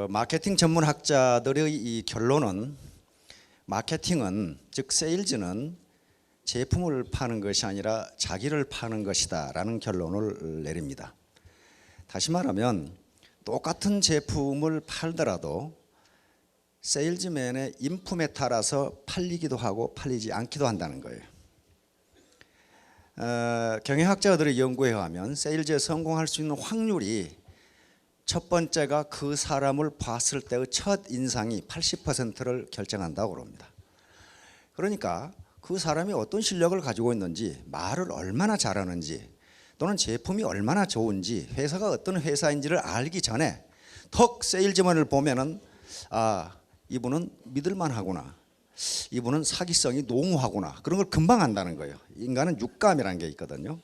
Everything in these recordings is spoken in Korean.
마케팅 전문학자들의 이 결론은 마케팅은 즉 세일즈는 제품을 파는 것이 아니라 자기를 파는 것이다 라는 결론을 내립니다. 다시 말하면 똑같은 제품을 팔더라도 세일즈맨의 인품에 따라서 팔리기도 하고 팔리지 않기도 한다는 거예요. 경영학자들의 연구에 의하면 세일즈에 성공할 수 있는 확률이 첫 번째가 그 사람을 봤을 때의 첫 인상이 80%를 결정한다고 합니다. 그러니까 그 사람이 어떤 실력을 가지고 있는지, 말을 얼마나 잘하는지, 또는 제품이 얼마나 좋은지, 회사가 어떤 회사인지를 알기 전에 턱 세일즈맨을 보면은 이분은 믿을만 하구나, 이분은 사기성이 농후하구나, 그런 걸 금방 안다는 거예요. 인간은 육감이라는 게 있거든요.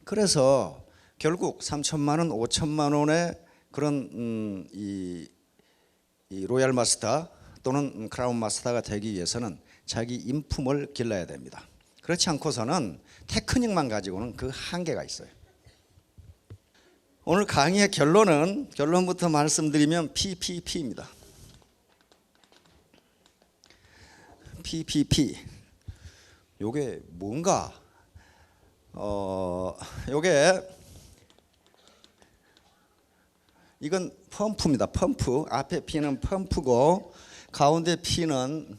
그래서 결국 3천만 원, 5천만 원의 그런 이 로얄 마스터 또는 크라운 마스터가 되기 위해서는 자기 인품을 길러야 됩니다. 그렇지 않고서는 테크닉만 가지고는 그 한계가 있어요. 오늘 강의의 결론부터 말씀드리면 PPP입니다. PPP. 요게 뭔가 이건 펌프입니다. 펌프. 앞에 P는 펌프고 가운데 P는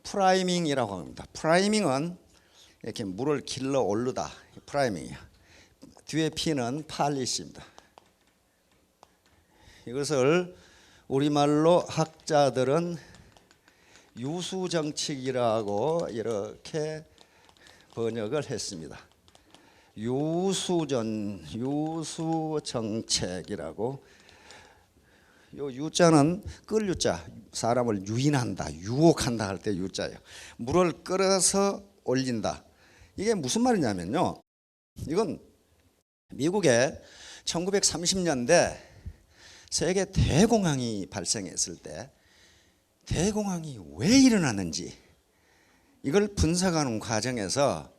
프라이밍이라고 합니다. 프라이밍은 이렇게 물을 길러 오르다, 프라이밍이야. 뒤에 P는 팔리시입니다. 이것을 우리말로 학자들은 유수정책이라고 이렇게 번역을 했습니다. 유수정책이라고. 요 유자는 끌 유자, 사람을 유인한다, 유혹한다 할 때 유자예요. 물을 끌어서 올린다. 이게 무슨 말이냐면요, 이건 미국에 1930년대 세계 대공황이 발생했을 때 대공황이 왜 일어났는지 이걸 분석하는 과정에서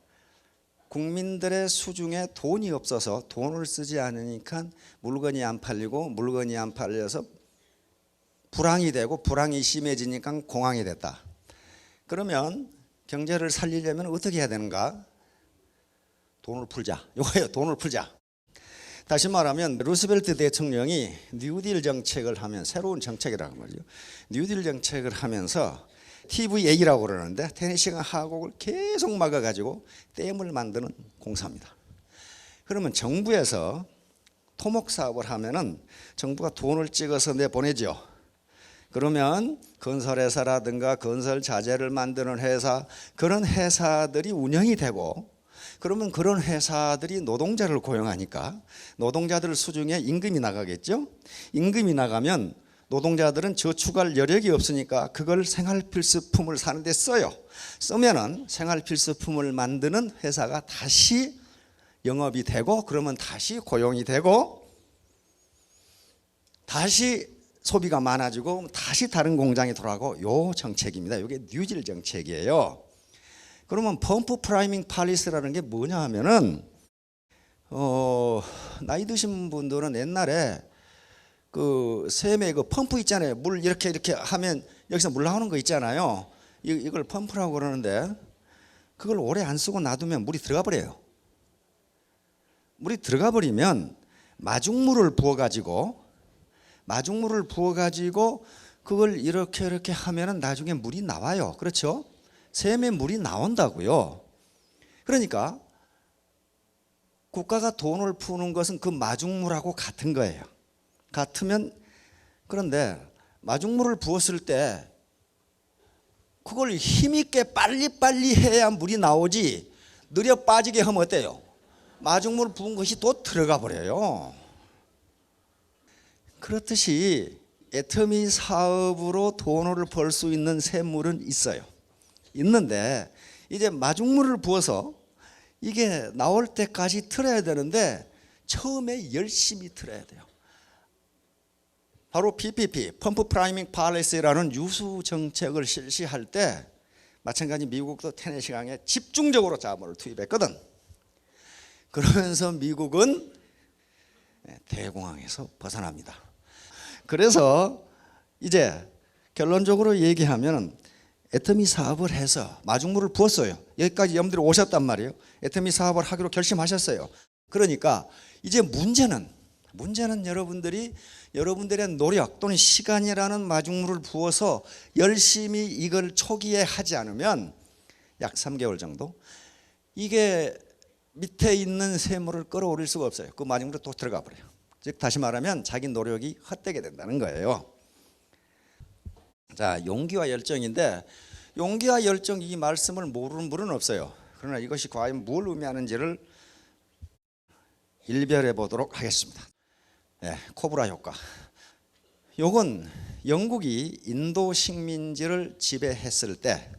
국민들의 수중에 돈이 없어서 돈을 쓰지 않으니까 물건이 안 팔리고, 물건이 안 팔려서 불황이 되고, 불황이 심해지니까 공황이 됐다. 그러면 경제를 살리려면 어떻게 해야 되는가? 돈을 풀자. 이거예요. 돈을 풀자. 다시 말하면 루스벨트 대통령이 뉴딜 정책을 하면, 새로운 정책이라는 거죠. 뉴딜 정책을 하면서 TVA라고 그러는데 테네시가 하곡을 계속 막아가지고 댐을 만드는 공사입니다. 그러면 정부에서 토목 사업을 하면은 정부가 돈을 찍어서 내보내죠. 그러면 건설회사라든가 건설 자재를 만드는 회사, 그런 회사들이 운영이 되고, 그러면 그런 회사들이 노동자를 고용하니까 노동자들 수중에 임금이 나가겠죠. 임금이 나가면 노동자들은 저축할 여력이 없으니까 그걸 생활필수품을 사는 데 써요. 쓰면은 생활필수품을 만드는 회사가 다시 영업이 되고, 그러면 다시 고용이 되고, 다시 소비가 많아지고, 다시 다른 공장이 돌아가고, 요 정책입니다. 이게 뉴딜 정책이에요. 그러면 펌프 프라이밍 팔리스라는 게 뭐냐 하면은 나이 드신 분들은 옛날에 그 샘에 그 펌프 있잖아요. 물 이렇게 하면 여기서 물 나오는 거 있잖아요. 이걸 펌프라고 그러는데, 그걸 오래 안 쓰고 놔두면 물이 들어가 버려요. 물이 들어가 버리면 마중물을 부어가지고 그걸 이렇게 하면은 나중에 물이 나와요. 그렇죠? 샘에 물이 나온다고요. 그러니까 국가가 돈을 푸는 것은 그 마중물하고 같은 거예요. 같으면, 그런데 마중물을 부었을 때 그걸 힘있게 빨리빨리 해야 물이 나오지, 느려 빠지게 하면 어때요? 마중물 부은 것이 또 들어가 버려요. 그렇듯이 애터미 사업으로 돈을 벌 수 있는 샘물은 있는데 이제 마중물을 부어서 이게 나올 때까지 틀어야 되는데 처음에 열심히 틀어야 돼요. 바로 PPP, 펌프 프라이밍 팔리시라는 유수 정책을 실시할 때 마찬가지 미국도 테네시강에 집중적으로 자본을 투입했거든. 그러면서 미국은 대공황에서 벗어납니다. 그래서 이제 결론적으로 얘기하면 애터미 사업을 해서 마중물을 부었어요. 여기까지 여러분들이 오셨단 말이에요. 애터미 사업을 하기로 결심하셨어요. 그러니까 이제 문제는 여러분들의 노력 또는 시간이라는 마중물을 부어서 열심히 이걸 초기에 하지 않으면 약 3개월 정도 이게 밑에 있는 샘물을 끌어올릴 수가 없어요. 그 마중물에 또 들어가 버려요. 즉 다시 말하면 자기 노력이 헛되게 된다는 거예요. 자, 용기와 열정인데 용기와 열정 이 말씀을 모르는 분은 없어요. 그러나 이것이 과연 뭘 의미하는지를 일별해 보도록 하겠습니다. 코브라 효과. 요건 영국이 인도 식민지를 지배했을 때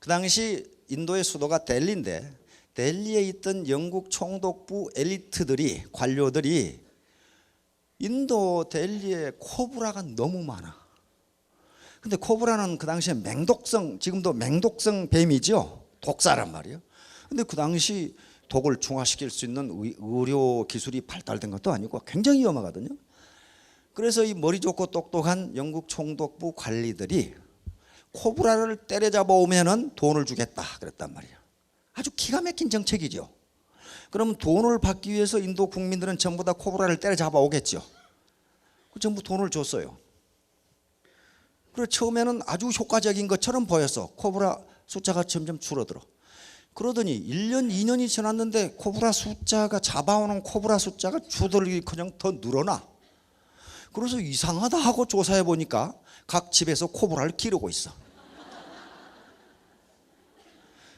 그 당시 인도의 수도가 델리인데 델리에 있던 영국 총독부 엘리트들이 관료들이 인도 델리에 코브라가 너무 많아. 근데 코브라는 그 당시에 맹독성, 지금도 맹독성 뱀이죠. 독사란 말이에요. 근데 그 당시 독을 중화시킬 수 있는 의료 기술이 발달된 것도 아니고 굉장히 위험하거든요. 그래서 이 머리 좋고 똑똑한 영국 총독부 관리들이 코브라를 때려잡아 오면은 돈을 주겠다 그랬단 말이에요. 아주 기가 막힌 정책이죠. 그럼 돈을 받기 위해서 인도 국민들은 전부 다 코브라를 때려잡아 오겠죠. 전부 돈을 줬어요. 그래서 처음에는 아주 효과적인 것처럼 보였어. 코브라 숫자가 점점 줄어들어. 그러더니 1년, 2년이 지났는데 코브라 숫자가 잡아오는 코브라 숫자가 줄어들기커녕 더 늘어나. 그래서 이상하다 하고 조사해 보니까 각 집에서 코브라를 기르고 있어.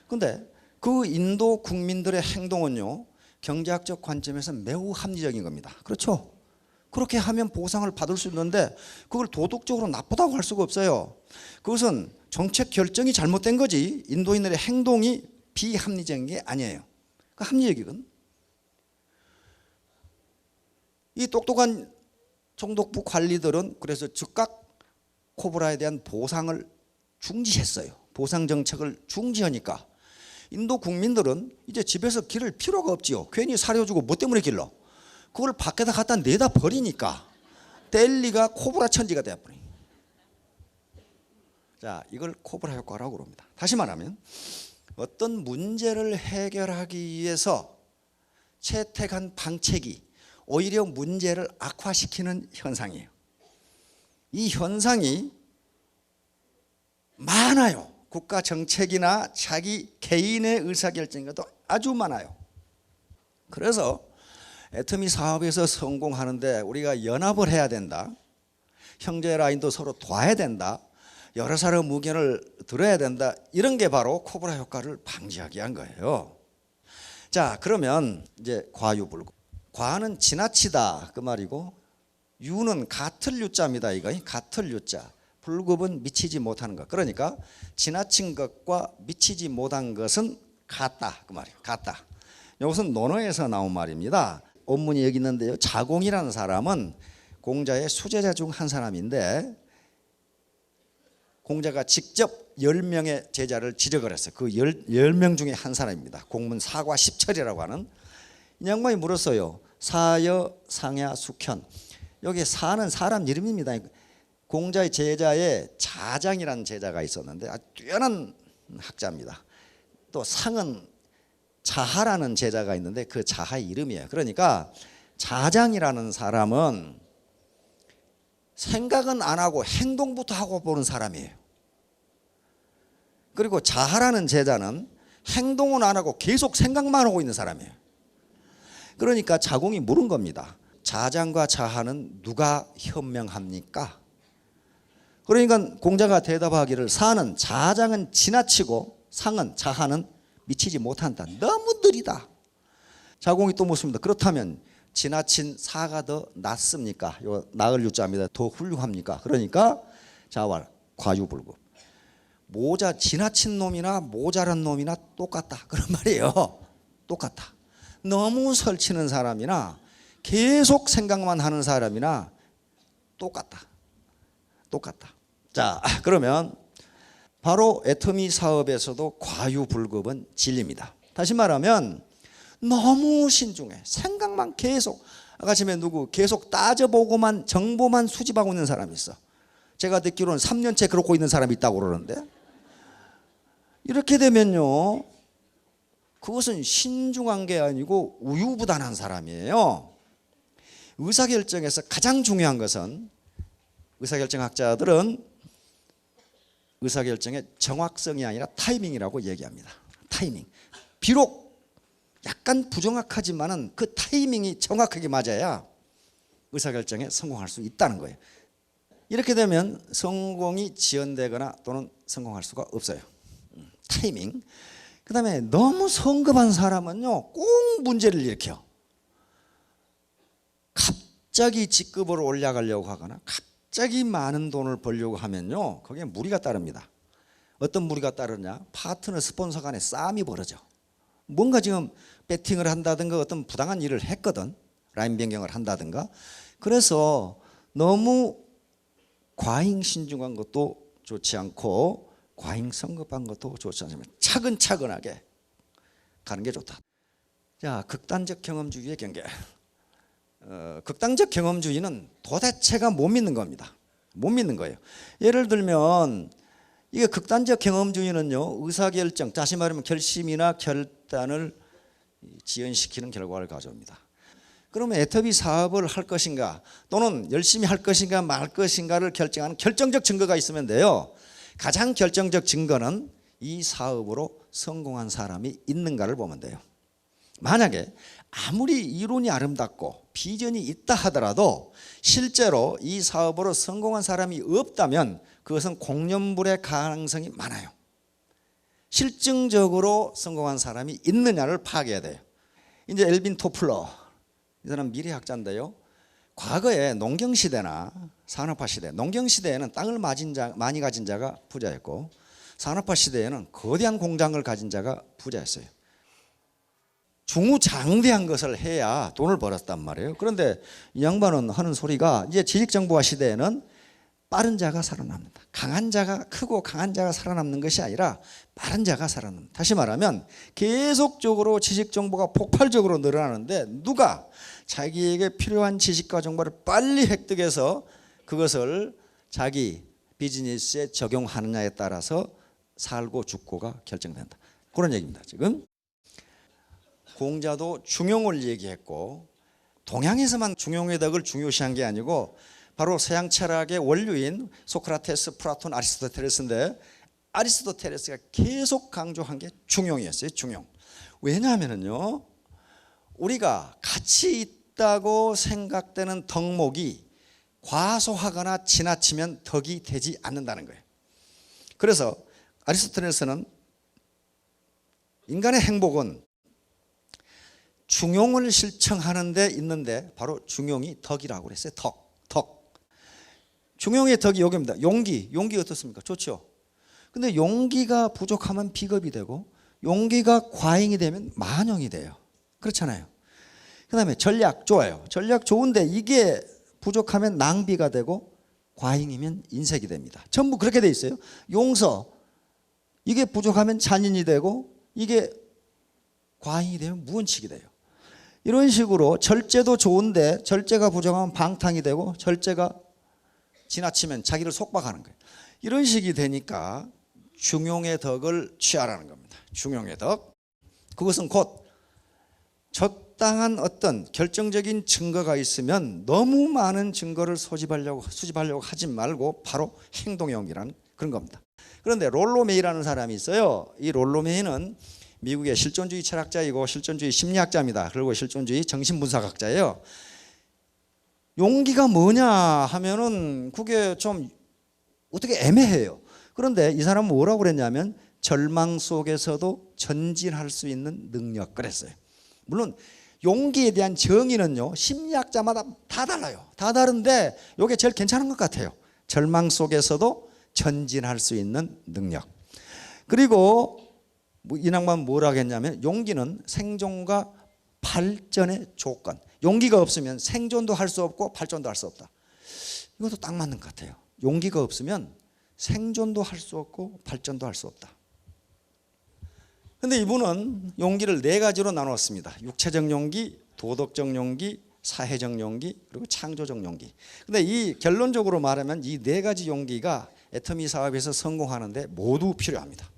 근데 그 인도 국민들의 행동은요, 경제학적 관점에서 매우 합리적인 겁니다. 그렇죠? 그렇게 하면 보상을 받을 수 있는데 그걸 도덕적으로 나쁘다고 할 수가 없어요. 그것은 정책 결정이 잘못된 거지 인도인들의 행동이 비합리적인 게 아니에요. 그 합리적이거든. 이 똑똑한 총독부 관리들은 그래서 즉각 코브라에 대한 보상을 중지했어요. 보상 정책을 중지하니까 인도 국민들은 이제 집에서 기를 필요가 없지요. 괜히 사료주고 뭐 때문에 길러? 그걸 밖에다 갖다 내다 버리니까 델리가 코브라 천지가 되어버려요. 자, 이걸 코브라 효과라고 그럽니다. 다시 말하면 어떤 문제를 해결하기 위해서 채택한 방책이 오히려 문제를 악화시키는 현상이에요. 이 현상이 많아요. 국가 정책이나 자기 개인의 의사결정에도 아주 많아요. 그래서 애터미 사업에서 성공하는데 우리가 연합을 해야 된다. 형제 라인도 서로 도와야 된다. 여러 사람 의견을 들어야 된다. 이런 게 바로 코브라 효과를 방지하게 한 거예요. 자, 그러면 이제 과유불급. 과는 지나치다 그 말이고 유는 같을 유자입니다. 이거 같을 유자. 불급은 미치지 못하는 것. 그러니까 지나친 것과 미치지 못한 것은 같다 그 말이에요. 같다. 이것은 논어에서 나온 말입니다. 원문이 여기 있는데요. 자공이라는 사람은 공자의 수제자 중 한 사람인데 공자가 직접 10명의 제자를 지적을 했어요. 그 10명 중에 한 사람입니다. 공문 사과 십철이라고 하는. 이 양반이 물었어요. 사여 상야 숙현. 여기 사는 사람 이름입니다. 공자의 제자에 자장이라는 제자가 있었는데 아주 뛰어난 학자입니다. 또 상은 자하라는 제자가 있는데 그 자하의 이름이에요. 그러니까 자장이라는 사람은 생각은 안 하고 행동부터 하고 보는 사람이에요. 그리고 자하라는 제자는 행동은 안 하고 계속 생각만 하고 있는 사람이에요. 그러니까 자공이 물은 겁니다. 자장과 자하는 누가 현명합니까? 그러니까 공자가 대답하기를 사는 자장은 지나치고 상은 자하는 미치지 못한다. 너무 느리다. 자공이 또 묻습니다. 그렇다면 지나친 사가 더 낫습니까? 요 나을 유자입니다. 더 훌륭합니까? 그러니까 자왈 과유불급. 지나친 놈이나 모자란 놈이나 똑같다. 그런 말이에요. 똑같다. 너무 설치는 사람이나 계속 생각만 하는 사람이나 똑같다. 자, 그러면 바로 애터미 사업에서도 과유불급은 진리입니다. 다시 말하면 너무 신중해. 생각만 계속 아침에 누구 계속 따져보고만 정보만 수집하고 있는 사람이 있어. 제가 듣기로는 3년째 그러고 있는 사람이 있다고 그러는데, 이렇게 되면요, 그것은 신중한 게 아니고 우유부단한 사람이에요. 의사결정에서 가장 중요한 것은, 의사결정학자들은 의사결정의 정확성이 아니라 타이밍이라고 얘기합니다. 타이밍. 비록 약간 부정확하지만은 그 타이밍이 정확하게 맞아야 의사결정에 성공할 수 있다는 거예요. 이렇게 되면 성공이 지연되거나 또는 성공할 수가 없어요. 타이밍. 그 다음에 너무 성급한 사람은요, 꼭 문제를 일으켜. 갑자기 직급을 올라가려고 하거나 갑자기 많은 돈을 벌려고 하면요, 거기에 무리가 따릅니다. 어떤 무리가 따르냐? 파트너 스폰서 간에 싸움이 벌어져. 뭔가 지금 배팅을 한다든가 어떤 부당한 일을 했거든, 라인 변경을 한다든가. 그래서 너무 과잉 신중한 것도 좋지 않고 과잉 성급한 것도 좋지 않습니다. 차근차근하게 가는 게 좋다. 자, 극단적 경험주의의 경계. 극단적 경험주의는 도대체가 못 믿는 겁니다. 못 믿는 거예요. 예를 들면 이게 극단적 경험주의는요, 의사결정, 다시 말하면 결심이나 결단을 지연시키는 결과를 가져옵니다. 그러면 애터비 사업을 할 것인가 또는 열심히 할 것인가 말 것인가를 결정하는 결정적 증거가 있으면 돼요. 가장 결정적 증거는 이 사업으로 성공한 사람이 있는가를 보면 돼요. 만약에 아무리 이론이 아름답고 비전이 있다 하더라도 실제로 이 사업으로 성공한 사람이 없다면 그것은 공연불의 가능성이 많아요. 실증적으로 성공한 사람이 있느냐를 파악해야 돼요. 이제 엘빈 토플러, 이 사람 미래학자인데요, 과거에 농경시대나 산업화시대, 농경시대에는 땅을 많이 가진 자가 부자였고 산업화시대에는 거대한 공장을 가진 자가 부자였어요. 중후장대한 것을 해야 돈을 벌었단 말이에요. 그런데 이 양반은 하는 소리가, 이제 지식정보화 시대에는 빠른 자가 살아납니다. 강한 자가, 크고 강한 자가 살아남는 것이 아니라 빠른 자가 살아납니다. 다시 말하면 계속적으로 지식정보가 폭발적으로 늘어나는데 누가 자기에게 필요한 지식과 정보를 빨리 획득해서 그것을 자기 비즈니스에 적용하느냐에 따라서 살고 죽고가 결정된다. 그런 얘기입니다. 지금 공자도 중용을 얘기했고, 동양에서만 중용의 덕을 중요시한 게 아니고 바로 서양 철학의 원류인 소크라테스, 플라톤, 아리스토텔레스인데 아리스토텔레스가 계속 강조한 게 중용이었어요. 중용. 왜냐하면요, 우리가 가치 있다고 생각되는 덕목이 과소하거나 지나치면 덕이 되지 않는다는 거예요. 그래서 아리스토텔레스는 인간의 행복은 중용을 실천하는 데 있는데 바로 중용이 덕이라고 그랬어요. 덕. 중용의 덕이 여기입니다. 용기 어떻습니까? 좋죠. 근데 용기가 부족하면 비겁이 되고 용기가 과잉이 되면 만용이 돼요. 그렇잖아요. 그 다음에 전략 좋아요. 전략 좋은데 이게 부족하면 낭비가 되고 과잉이면 인색이 됩니다. 전부 그렇게 돼 있어요. 용서, 이게 부족하면 잔인이 되고 이게 과잉이 되면 무언칙이 돼요. 이런 식으로 절제도 좋은데 절제가 부족하면 방탕이 되고 절제가 지나치면 자기를 속박하는 거예요. 이런 식이 되니까 중용의 덕을 취하라는 겁니다. 중용의 덕. 그것은 곧 적당한 어떤 결정적인 증거가 있으면 너무 많은 증거를 수집하려고 하지 말고 바로 행동의 용기라는 그런 겁니다. 그런데 롤로메이라는 사람이 있어요. 이 롤로메이는 미국의 실존주의 철학자이고 실존주의 심리학자입니다. 그리고 실존주의 정신분석학자예요. 용기가 뭐냐 하면은 그게 좀 어떻게 애매해요. 그런데 이 사람은 뭐라고 그랬냐면 절망 속에서도 전진할 수 있는 능력 그랬어요. 물론 용기에 대한 정의는요, 심리학자마다 다 달라요. 다 다른데 이게 제일 괜찮은 것 같아요. 절망 속에서도 전진할 수 있는 능력. 그리고 이 양반 뭐라고 했냐면 용기는 생존과 발전의 조건. 용기가 없으면 생존도 할 수 없고 발전도 할 수 없다. 이것도 딱 맞는 것 같아요. 용기가 없으면 생존도 할 수 없고 발전도 할 수 없다. 그런데 이분은 용기를 4가지로 나누었습니다. 육체적 용기, 도덕적 용기, 사회적 용기, 그리고 창조적 용기. 근데 이 결론적으로 말하면 이 네 가지 용기가 애터미 사업에서 성공하는데 모두 필요합니다.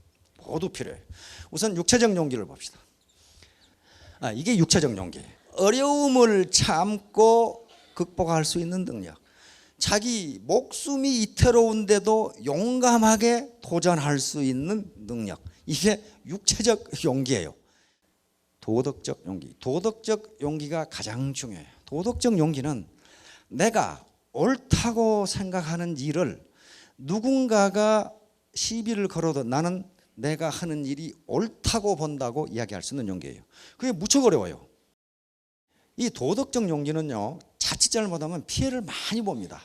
모두 필요해요. 우선 육체적 용기를 봅시다. 이게 육체적 용기. 어려움을 참고 극복할 수 있는 능력. 자기 목숨이 이태로운데도 용감하게 도전할 수 있는 능력. 이게 육체적 용기예요. 도덕적 용기. 도덕적 용기가 가장 중요해요. 도덕적 용기는 내가 옳다고 생각하는 일을 누군가가 시비를 걸어도 나는 내가 하는 일이 옳다고 본다고 이야기할 수 있는 용기예요. 그게 무척 어려워요. 이 도덕적 용기는요, 자칫 잘못하면 피해를 많이 봅니다.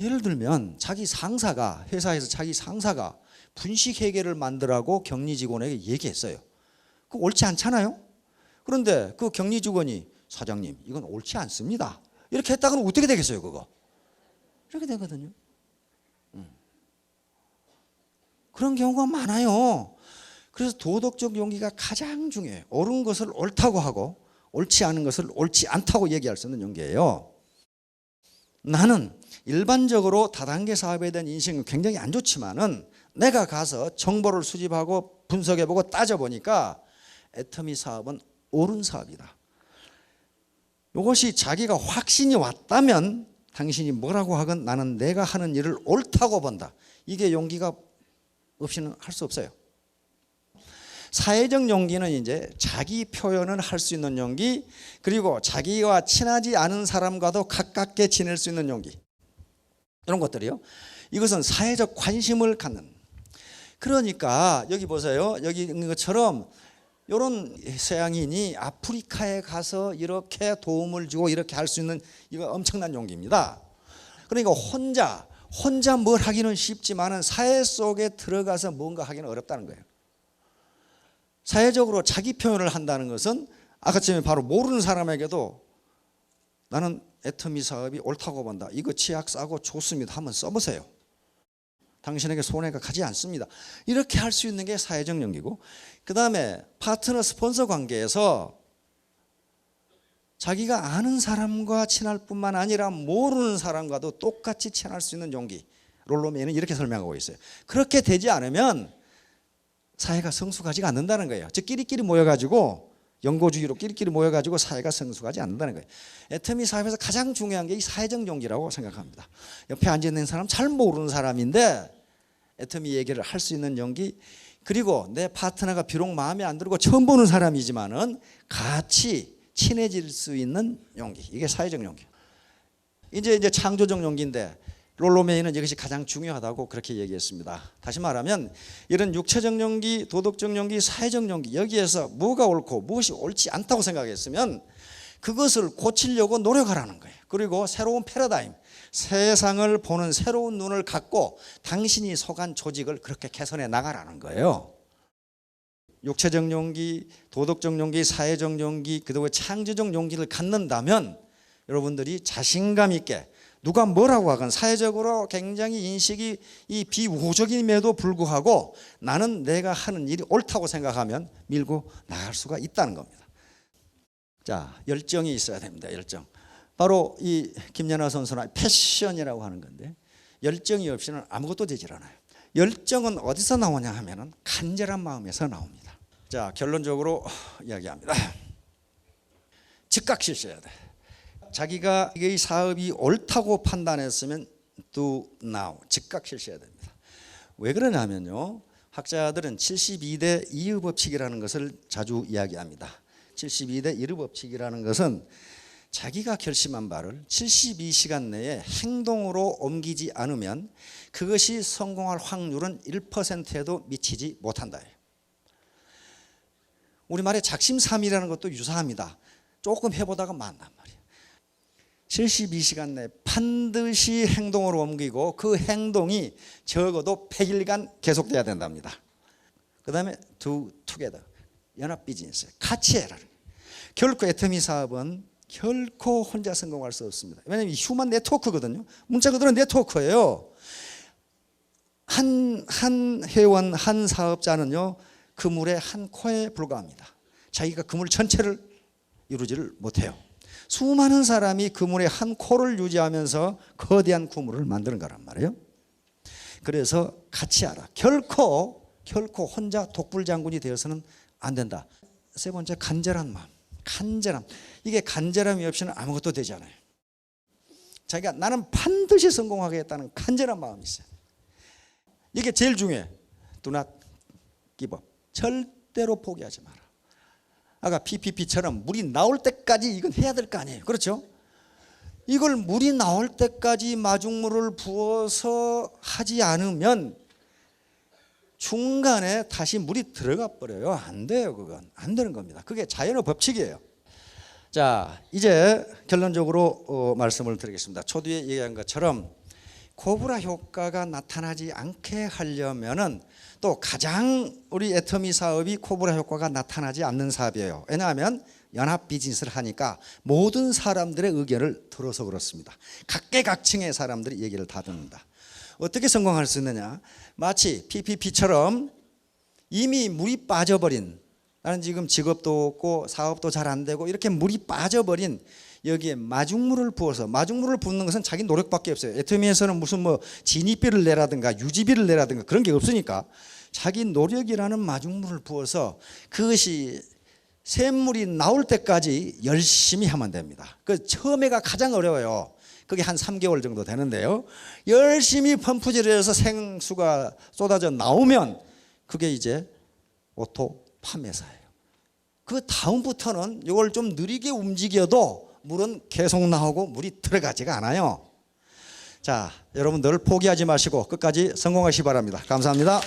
예를 들면 자기 상사가, 회사에서 자기 상사가 분식회계를 만들라고 격리 직원에게 얘기했어요. 그거 옳지 않잖아요. 그런데 그 격리 직원이 사장님 이건 옳지 않습니다 이렇게 했다가는 어떻게 되겠어요? 그거 이렇게 되거든요. 그런 경우가 많아요. 그래서 도덕적 용기가 가장 중요해요. 옳은 것을 옳다고 하고 옳지 않은 것을 옳지 않다고 얘기할 수 있는 용기예요. 나는 일반적으로 다단계 사업에 대한 인식은 굉장히 안 좋지만은 내가 가서 정보를 수집하고 분석해보고 따져보니까 애터미 사업은 옳은 사업이다. 이것이 자기가 확신이 왔다면 당신이 뭐라고 하건 나는 내가 하는 일을 옳다고 본다. 이게 용기가 없이는 할 수 없어요. 사회적 용기는 이제 자기 표현을 할 수 있는 용기, 그리고 자기와 친하지 않은 사람과도 가깝게 지낼 수 있는 용기, 이런 것들이요. 이것은 사회적 관심을 갖는. 그러니까 여기 보세요. 여기 있는 것처럼 이런 서양인이 아프리카에 가서 이렇게 도움을 주고 이렇게 할 수 있는, 이거 엄청난 용기입니다. 그러니까 혼자 뭘 하기는 쉽지만은 사회 속에 들어가서 뭔가 하기는 어렵다는 거예요. 사회적으로 자기 표현을 한다는 것은 아까처럼 바로 모르는 사람에게도 나는 애터미 사업이 옳다고 본다. 이거 치약 싸고 좋습니다. 한번 써보세요. 당신에게 손해가 가지 않습니다. 이렇게 할 수 있는 게 사회적 용기고, 그 다음에 파트너 스폰서 관계에서 자기가 아는 사람과 친할 뿐만 아니라 모르는 사람과도 똑같이 친할 수 있는 용기. 롤로메이는 이렇게 설명하고 있어요. 그렇게 되지 않으면 사회가 성숙하지가 않는다는 거예요. 즉 끼리끼리 모여가지고 연고주의로 끼리끼리 모여가지고 사회가 성숙하지 않는다는 거예요. 애터미 사업에서 가장 중요한 게 이 사회적 용기라고 생각합니다. 옆에 앉아있는 사람 잘 모르는 사람인데 애터미 얘기를 할 수 있는 용기, 그리고 내 파트너가 비록 마음에 안 들고 처음 보는 사람이지만은 같이 친해질 수 있는 용기, 이게 사회적 용기. 이제 창조적 용기인데 롤로메이는 이것이 가장 중요하다고 그렇게 얘기했습니다. 다시 말하면 이런 육체적 용기, 도덕적 용기, 사회적 용기, 여기에서 뭐가 옳고 무엇이 옳지 않다고 생각했으면 그것을 고치려고 노력하라는 거예요. 그리고 새로운 패러다임, 세상을 보는 새로운 눈을 갖고 당신이 속한 조직을 그렇게 개선해 나가라는 거예요. 육체적 용기, 도덕적 용기, 사회적 용기, 그리고 창조적 용기를 갖는다면 여러분들이 자신감 있게 누가 뭐라고 하건 사회적으로 굉장히 인식이 이 비우호적임에도 불구하고 나는 내가 하는 일이 옳다고 생각하면 밀고 나갈 수가 있다는 겁니다. 자, 열정이 있어야 됩니다. 열정. 바로 이 김연아 선수는 패션이라고 하는 건데, 열정이 없이는 아무것도 되질 않아요. 열정은 어디서 나오냐 하면은 간절한 마음에서 나옵니다. 자, 결론적으로 이야기합니다. 즉각 실시해야 돼. 자기가 이 사업이 옳다고 판단했으면 do now, 즉각 실시해야 됩니다. 왜 그러냐면요, 학자들은 72대 2의 법칙이라는 것을 자주 이야기합니다. 72대 1의 법칙이라는 것은 자기가 결심한 바를 72시간 내에 행동으로 옮기지 않으면 그것이 성공할 확률은 1%에도 미치지 못한다. 우리말에 작심삼일이라는 것도 유사합니다. 조금 해보다가 만난 말이에요. 72시간 내에 반드시 행동으로 옮기고 그 행동이 적어도 100일간 계속돼야 된답니다. 그 다음에 do together, 연합 비즈니스, 같이 해라. 결코 애터미 사업은 결코 혼자 성공할 수 없습니다. 왜냐하면 휴먼 네트워크거든요. 문자 그대로 네트워크예요. 한 회원, 한 사업자는요, 그물의 한 코에 불과합니다. 자기가 그물 전체를 이루지를 못해요. 수많은 사람이 그물에 한 코를 유지하면서 거대한 그물을 만드는 거란 말이에요. 그래서 같이 하라. 결코 혼자 독불장군이 되어서는 안 된다. 세 번째, 간절한 마음. 간절함. 이게 간절함이 없이는 아무것도 되지 않아요. 자기가 나는 반드시 성공하겠다는 간절한 마음이 있어요. 이게 제일 중요해. Do not give up. 절대로 포기하지 마라. 아까 PPP처럼 물이 나올 때까지 이건 해야 될 거 아니에요. 그렇죠? 이걸 물이 나올 때까지 마중물을 부어서 하지 않으면 중간에 다시 물이 들어가 버려요. 안 돼요. 그건 안 되는 겁니다. 그게 자연의 법칙이에요. 자, 이제 결론적으로 말씀을 드리겠습니다. 초두에 얘기한 것처럼 코브라 효과가 나타나지 않게 하려면은 또 가장 우리 애터미 사업이 코브라 효과가 나타나지 않는 사업이에요. 왜냐하면 연합 비즈니스를 하니까 모든 사람들의 의견을 들어서 그렇습니다. 각계각층의 사람들이 얘기를 다 듣는다. 어떻게 성공할 수 있느냐? 마치 PPP처럼 이미 물이 빠져버린, 나는 지금 직업도 없고 사업도 잘 안 되고 이렇게 물이 빠져버린 여기에 마중물을 부어서, 마중물을 붓는 것은 자기 노력밖에 없어요. 애터미에서는 무슨 뭐 진입비를 내라든가 유지비를 내라든가 그런 게 없으니까 자기 노력이라는 마중물을 부어서 그것이 샘물이 나올 때까지 열심히 하면 됩니다. 그 처음에가 가장 어려워요. 그게 한 3개월 정도 되는데요. 열심히 펌프질을 해서 생수가 쏟아져 나오면 그게 이제 오토 판매사예요. 그 다음부터는 이걸 좀 느리게 움직여도 물은 계속 나오고 물이 들어가지가 않아요. 자, 여러분들 포기하지 마시고 끝까지 성공하시기 바랍니다. 감사합니다.